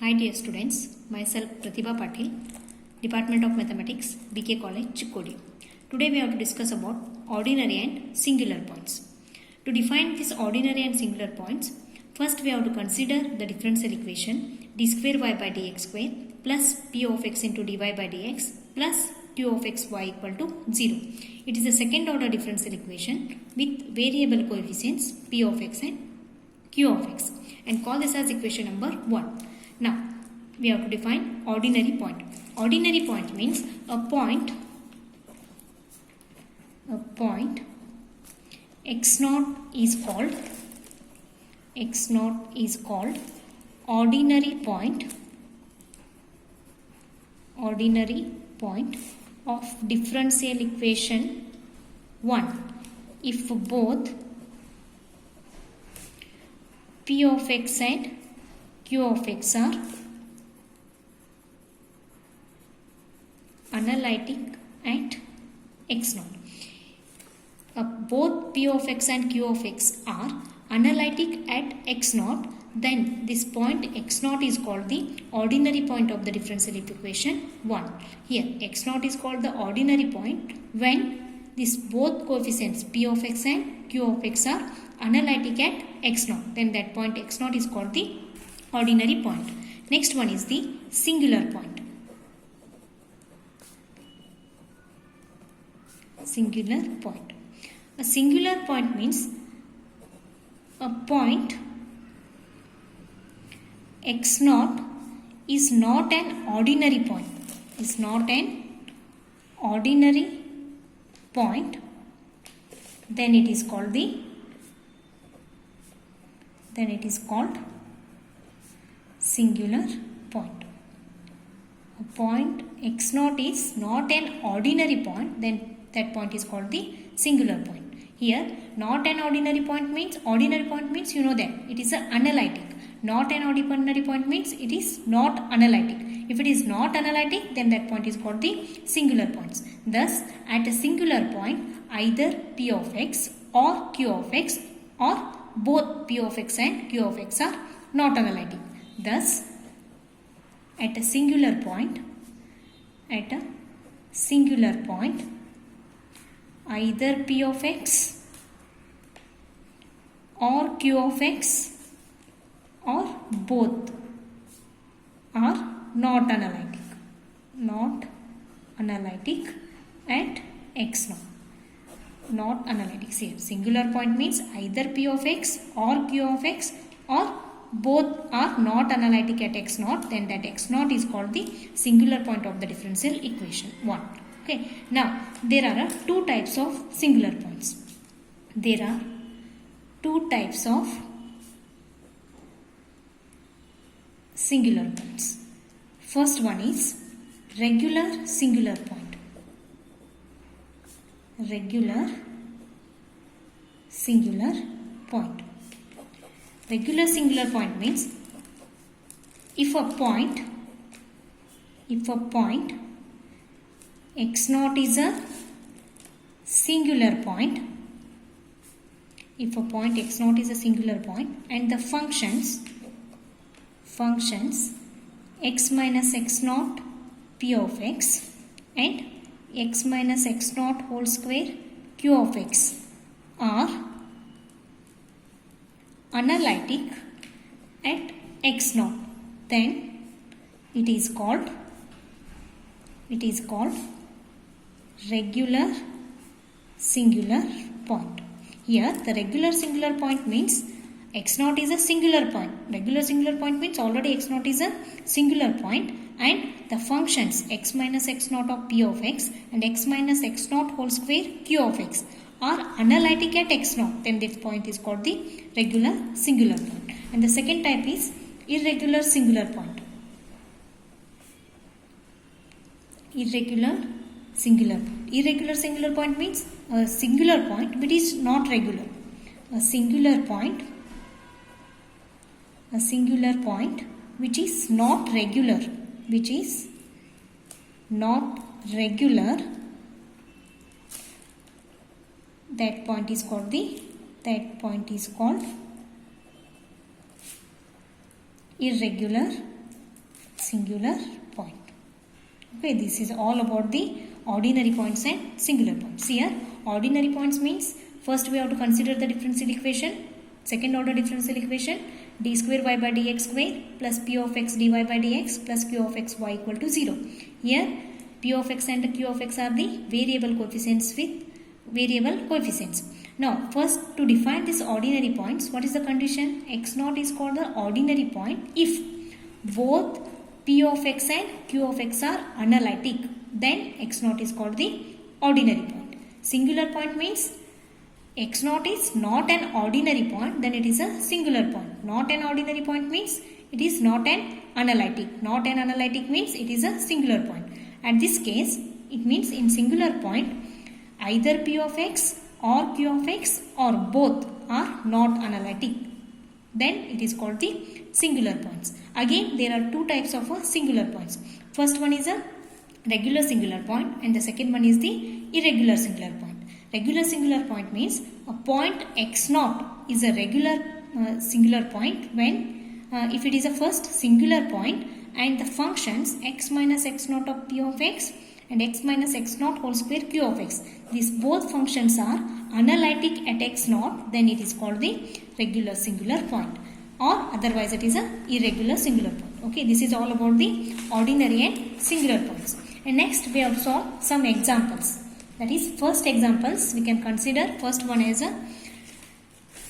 Hi dear students, myself Pratibha Patil, Department of Mathematics, BK College, Chikkodi. Today we have to discuss about ordinary and singular points. To define these ordinary and singular points, first we have to consider the differential equation d square y by dx square plus p of x into dy by dx plus q of x y equal to 0. It is a second order differential equation with variable coefficients p of x and q of x and call this as equation number 1. Now, we have to define ordinary point. Ordinary point means a point x0 is called ordinary point of differential equation 1 if both p of x and q of x are analytic at x0. Both p of x and q of x are analytic at x0, then this point x0 is called the ordinary point of the differential equation 1. Here x0 is called the ordinary point when these both coefficients p of x and q of x are analytic at x0, then that point x0 is called the ordinary point. Next one is the singular point. Singular point. A singular point means a point x0 is not an ordinary point. Is not an ordinary point. Then it is called singular point. A point x0 is not an ordinary point, then that point is called the singular point. Here, not an ordinary point means you know that it is an analytic. Not an ordinary point means it is not analytic. If it is not analytic, then that point is called the singular points. Thus, at a singular point, either p of x or q of x or both p of x and q of x are not analytic. Thus, at a singular point, either p of x or q of x or both are not analytic at x0. Not analytic. See, singular point means either p of x or q of x or both are not analytic at x0, then that x0 is called the singular point of the differential equation 1. Okay. Now, there are two types of singular points. There are two types of singular points. First one is regular singular point. Regular singular point. Regular singular point means if a point x0 is a singular point, if a point x0 is a singular point and the functions x minus x0 p of x and x minus x0 whole square q of x are analytic at x0, then it is called regular singular point. Here the regular singular point means x0 is a singular point. Regular singular point means already x0 is a singular point and the functions x minus x0 of p of x and x minus x0 whole square q of x are analytic at x0, then this point is called the regular singular point. And the second type is irregular singular point. Irregular singular point means a singular point which is not regular. A singular point which is not regular, that point is called irregular singular point. Okay, this is all about the ordinary points and singular points. Here, ordinary points means first we have to consider the differential equation, second order differential equation, d square y by dx square plus p of x dy by dx plus q of x y equal to 0. Here, p of x and q of x are the variable coefficients with variable coefficients. Now, first to define this ordinary points, what is the condition? X naught is called the ordinary point if both p of x and q of x are analytic. Then x naught is called the ordinary point. Singular point means x naught is not an ordinary point, then it is a singular point. Not an ordinary point means it is not an analytic. Not an analytic means it is a singular point. At this case, it means in singular point, either p of x or q of x or both are not analytic. Then it is called the singular points. Again, there are two types of singular points. First one is a regular singular point and the second one is the irregular singular point. Regular singular point means a point x naught is a regular singular point when if it is a first singular point and the functions x minus x naught of p of x and x minus x naught whole square q of x. These both functions are analytic at x naught, then it is called the regular singular point, or otherwise it is a irregular singular point. Okay, this is all about the ordinary and singular points. And next we have solved some examples. That is, first examples we can consider. First one is a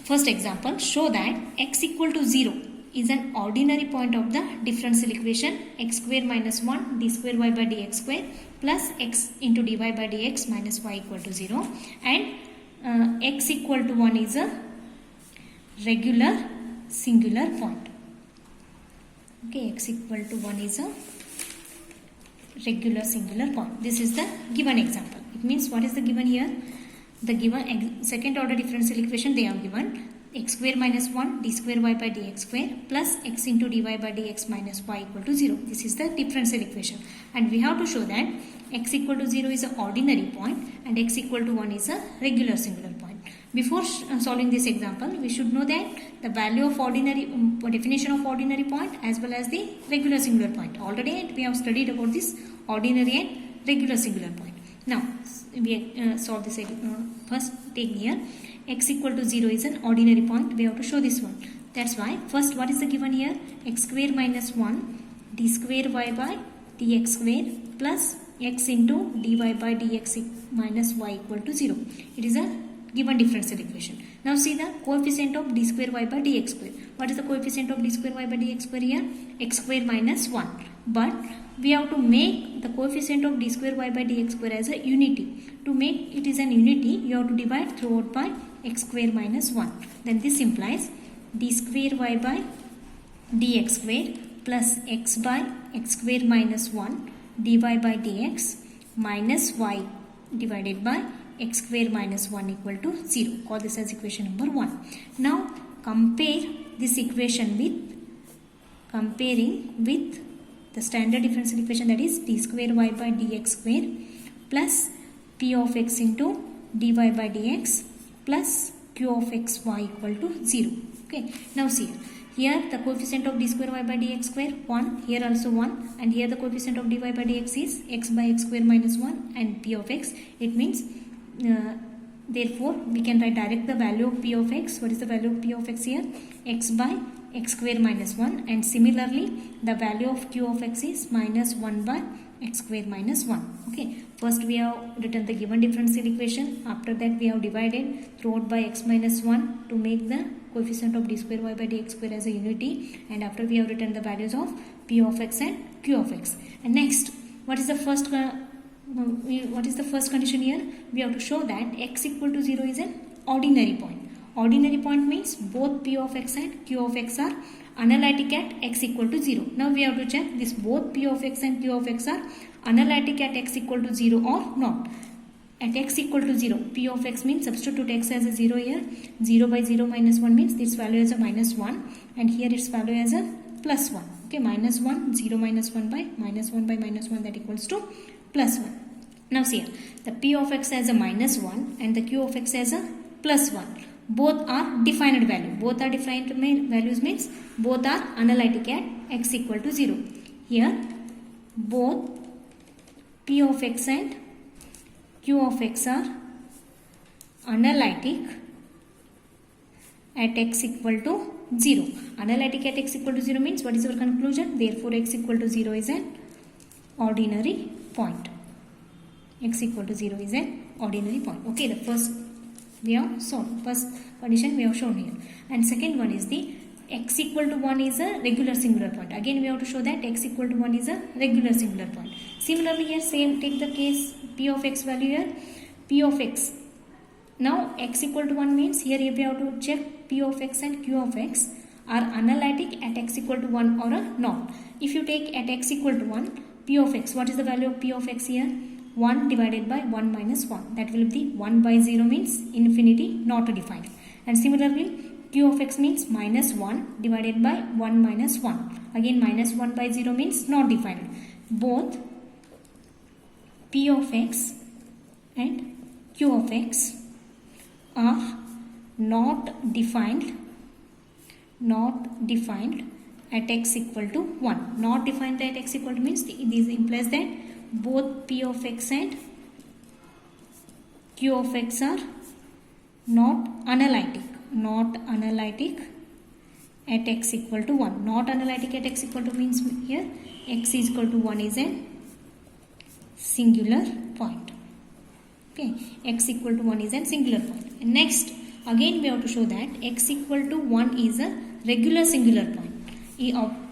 first example. Show that x equal to 0 is an ordinary point of the differential equation x square minus 1 d square y by dx square plus x into dy by dx minus y equal to 0, and x equal to 1 is a regular singular point. Okay, x equal to 1 is a regular singular point. This is the given example. It means what is the given here? The given second order differential equation they have given x square minus 1 d square y by dx square plus x into dy by dx minus y equal to 0. This is the differential equation, and we have to show that x equal to 0 is an ordinary point and x equal to 1 is a regular singular point. Before solving this example, we should know that the value of ordinary definition of ordinary point as well as the regular singular point. Already we have studied about this ordinary and regular singular point. Now we solve this. First take here x equal to 0 is an ordinary point. We have to show this one. That's why first what is the given here? X square minus 1 d square y by dx square plus x into dy by dx minus y equal to 0. It is a given differential equation. Now see the coefficient of d square y by dx square. What is the coefficient of d square y by dx square here? X square minus 1. But we have to make the coefficient of d square y by dx square as a unity. To make it is an unity, you have to divide throughout by x square minus 1. Then this implies d square y by dx square plus x by x square minus 1 dy by dx minus y divided by x square minus 1 equal to 0. Call this as equation number 1. Now compare this equation with the standard differential equation, that is d square y by dx square plus p of x into dy by dx plus q of x y equal to 0. Okay. Now see here the coefficient of d square y by dx square 1, here also 1, and here the coefficient of dy by dx is x by x square minus 1 and p of x. It means therefore we can write direct the value of p of x. What is the value of p of x here? X by x square minus 1, and similarly the value of q of x is minus 1 by x square minus 1. Okay, first we have written the given differential equation. After that we have divided throughout by x minus 1 to make the coefficient of d square y by dx square as a unity, and after we have written the values of p of x and q of x. And next, what is the first condition here? We have to show that x equal to 0 is an ordinary point. Ordinary point means both p of x and q of x are analytic at x equal to 0. Now we have to check this both p of x and q of x are analytic at x equal to 0 or not. At x equal to 0, p of x means substitute x as a 0 here. 0 by 0 minus 1 means this value is a minus 1, and here its value as a plus 1. Okay, minus 1, 0 minus 1 by minus 1 by minus 1, that equals to plus 1. Now see here, the p of x as a minus 1 and the q of x as a plus 1. Both are defined value. Both are defined values means both are analytic at x equal to 0. Here both P of x and Q of x are analytic at x equal to 0. Analytic at x equal to 0 means what is our conclusion? Therefore x equal to 0 is an ordinary point. X equal to 0 is an ordinary point. Okay, the first we have shown, first condition we have shown here, and second one is the x equal to 1 is a regular singular point. Again we have to show that x equal to 1 is a regular singular point. Similarly here same, take the case P of x value here, P of x. Now x equal to 1 means here we have to check P of x and Q of x are analytic at x equal to 1 or a not. If you take at x equal to 1, P of x, what is the value of P of x here? 1 divided by 1 minus 1. That will be 1 by 0 means infinity, not defined. And similarly, Q of x means minus 1 divided by 1 minus 1. Again minus 1 by 0 means not defined. Both P of x and Q of x are not defined at x equal to 1. Not defined at x equal to means this implies that both P of x and Q of x are not analytic at x equal to 1. Not analytic at x equal to means here x is equal to 1 is a singular point. Okay, x equal to 1 is a singular point. And next again we have to show that x equal to 1 is a regular singular point.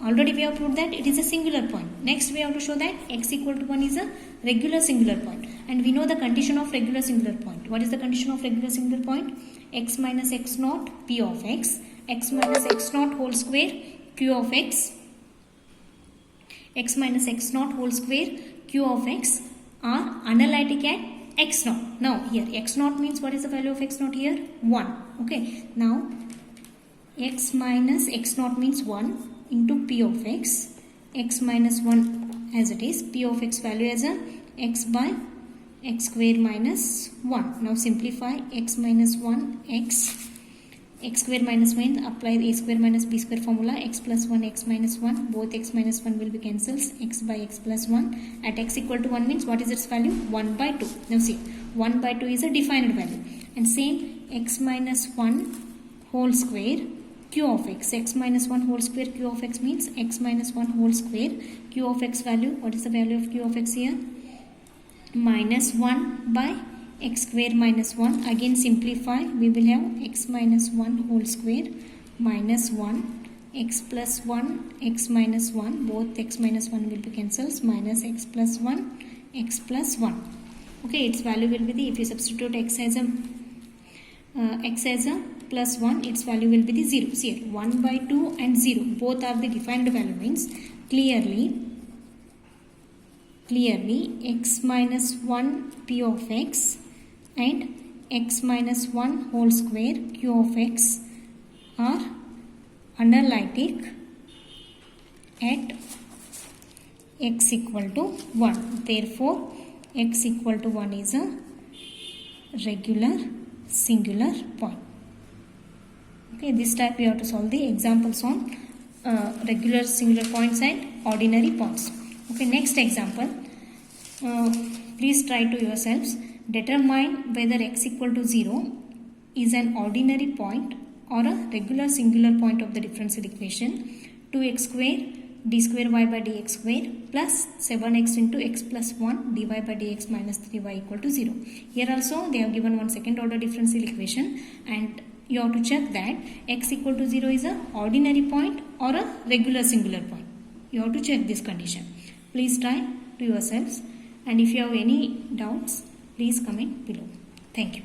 Already we have proved that it is a singular point. Next we have to show that x equal to 1 is a regular singular point. And we know the condition of regular singular point. What is the condition of regular singular point? X minus x naught P of x minus x naught whole square Q of x minus x naught whole square Q of x are analytic at x naught. Now here x naught means what is the value of x naught here? 1. Okay, now x minus x naught means 1 into P of x minus 1 as it is, P of x value as a x by x square minus 1. Now simplify x minus 1 x square minus 1, apply the a square minus b square formula, x plus 1 x minus 1, both x minus 1 will be cancels, x by x plus 1 at x equal to 1 means what is its value? 1 by 2. Now see, 1 by 2 is a defined value, and same x minus 1 whole square Q of x minus 1 whole square Q of x means x minus 1 whole square Q of x value. What is the value of Q of x here? Minus 1 by x square minus 1. Again simplify, we will have x minus 1 whole square minus 1 x plus 1 x minus 1, both x minus 1 will be cancels, minus x plus 1 x plus 1. Okay, its value will be the, if you substitute x as a plus 1, its value will be the 0. See here, 1 by 2 and 0 both are the defined value means clearly x minus 1 P of x and x minus 1 whole square Q of x are analytic at x equal to 1. Therefore x equal to 1 is a regular singular point. Okay, this type we have to solve the examples on regular singular points and ordinary points. Okay, next example, please try to yourselves determine whether x equal to 0 is an ordinary point or a regular singular point of the differential equation 2x square d square y by dx square plus 7x into x plus 1 dy by dx minus 3y equal to 0. Here also they have given one second order differential equation, and you have to check that x equal to 0 is a ordinary point or a regular singular point. You have to check this condition. Please try to yourselves, and if you have any doubts, please comment below. Thank you.